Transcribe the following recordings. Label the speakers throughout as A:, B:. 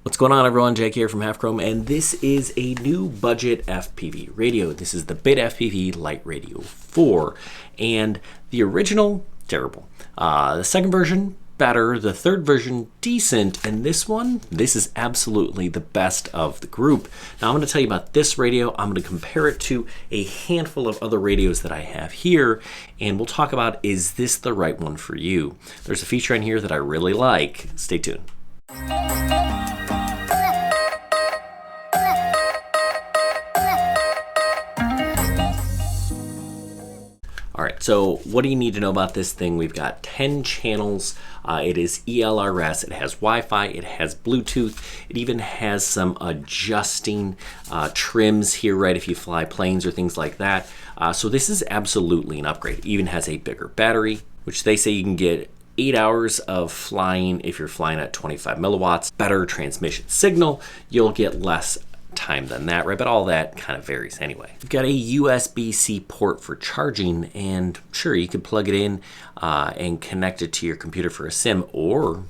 A: What's going on, everyone? Jake here from Half Chrome, and this is a new budget FPV radio. This is the BetaFPV Lite Radio 4, and the original, terrible. The second version, better. The third version, decent. And this one, this is absolutely the best of the group. Now, I'm going to tell you about this radio. I'm going to compare it to a handful of other radios that I have here, and we'll talk about, is this the right one for you? There's a feature in here that I really like. Stay tuned. All right, so what do you need to know about this thing? We've got 10 channels. It is ELRS. It has Wi-Fi. It has Bluetooth. It even has some adjusting trims here, right, if you fly planes or things like that. So this is absolutely an upgrade. It even has a bigger battery, which they say you can get 8 hours of flying if you're flying at 25 milliwatts. Better transmission signal. You'll get less time than that, right? But all that kind of varies anyway. You've got a USB-C port for charging, and sure, you could plug it in and connect it to your computer for a sim, or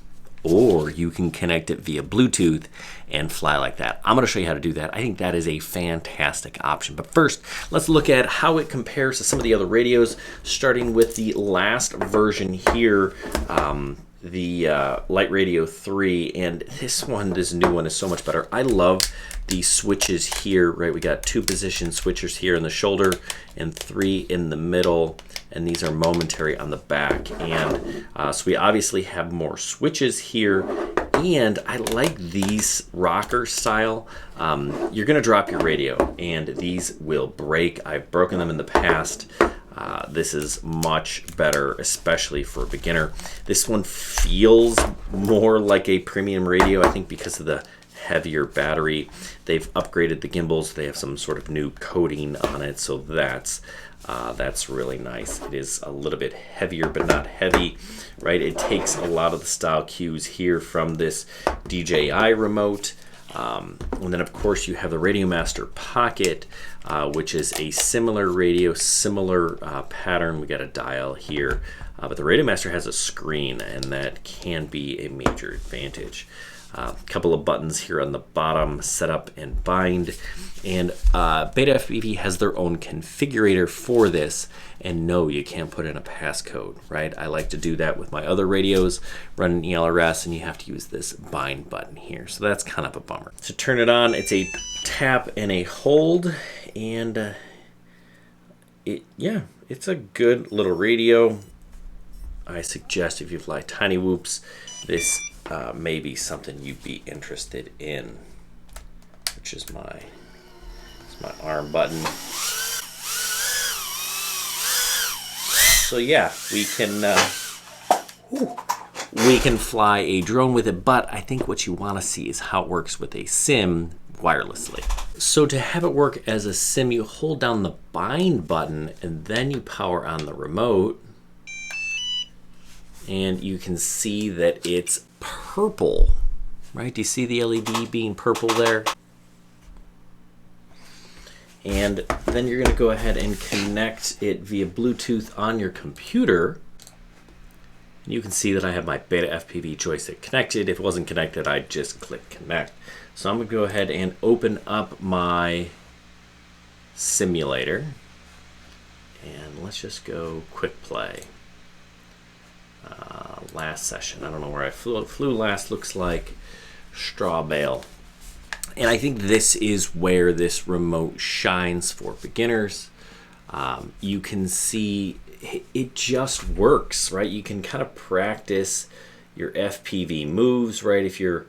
A: you can connect it via Bluetooth and fly like that. I'm going to show you how to do that. I think that is a fantastic option. But first, let's look at how it compares to some of the other radios, starting with the last version here, the LiteRadio 3, and this new one is so much better. I love the switches here, right? We got 2 position switchers here in the shoulder and 3 in the middle, and these are momentary on the back. And so we obviously have more switches here, and I like these rocker style. You're gonna drop your radio and these will break. I've broken them in the past. This is much better, especially for a beginner. This one feels more like a premium radio, I think, because of the heavier battery. They've upgraded the gimbals. They have some sort of new coating on it, so that's really nice. It is a little bit heavier, but not heavy, right? It takes a lot of the style cues here from this DJI remote. And then, of course, you have the Radio Master Pocket, which is a similar radio, similar pattern. We got a dial here, but the Radio Master has a screen, and that can be a major advantage. A couple of buttons here on the bottom, setup and bind. And BetaFPV has their own configurator for this. And no, you can't put in a passcode, right? I like to do that with my other radios, run an ELRS, and you have to use this bind button here. So that's kind of a bummer. To turn it on, it's a tap and a hold. And it's a good little radio. I suggest if you fly tiny whoops, this may be something you'd be interested in, which is my arm button. So yeah, we can fly a drone with it, but I think what you want to see is how it works with a sim wirelessly. So to have it work as a sim, you hold down the bind button and then you power on the remote, and you can see that it's purple, right? Do you see the LED being purple there? And then you're going to go ahead and connect it via Bluetooth on your computer. And you can see that I have my BetaFPV joystick connected. If it wasn't connected, I'd just click connect. So I'm going to go ahead and open up my simulator. And let's just go quick play. Last session, I don't know where I flew last, looks like straw bale. And I think this is where this remote shines for beginners. You can see it just works, right? You can kind of practice your FPV moves, right? If you're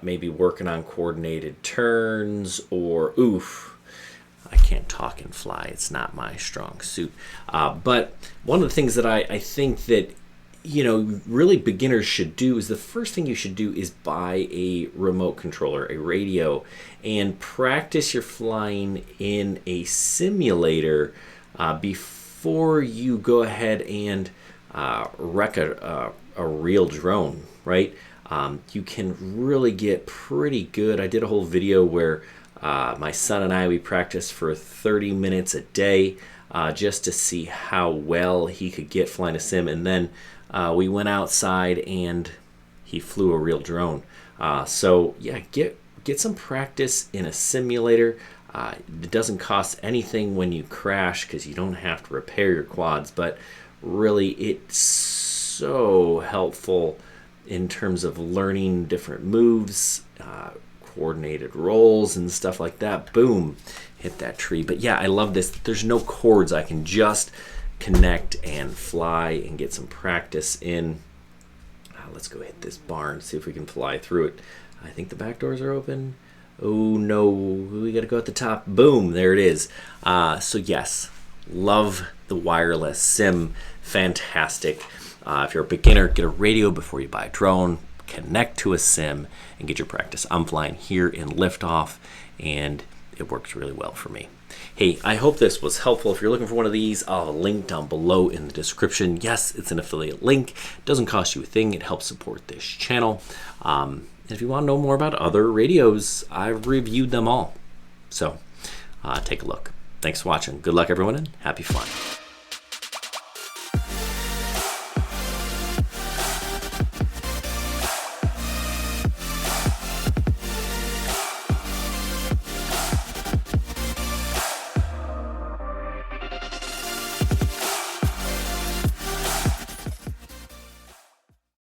A: maybe working on coordinated turns, or I can't talk and fly. It's not my strong suit. But one of the things that I think that really beginners should do is, the first thing you should do is buy a remote controller, a radio, and practice your flying in a simulator before you go ahead and wreck a real drone, right? You can really get pretty good. I did a whole video where my son and I, we practiced for 30 minutes a day just to see how well he could get flying a sim, and then we went outside and he flew a real drone. So yeah, get some practice in a simulator. It doesn't cost anything when you crash because you don't have to repair your quads, but really it's so helpful in terms of learning different moves, coordinated rolls and stuff like that. Boom, hit that tree. But yeah, I love this. There's no cords. I can just connect and fly and get some practice in. Let's go hit this barn, see if we can fly through it. I think the back doors are open. Oh no, we gotta go at the top. Boom, there it is. So yes, love the wireless sim, fantastic. If you're a beginner, get a radio before you buy a drone, connect to a sim, and get your practice. I'm flying here in Liftoff, and it works really well for me. Hey, I hope this was helpful. If you're looking for one of these, I'll have a link down below in the description. Yes, it's an affiliate link. It doesn't cost you a thing. It helps support this channel. If you want to know more about other radios, I've reviewed them all. So take a look. Thanks for watching. Good luck, everyone, and happy flying.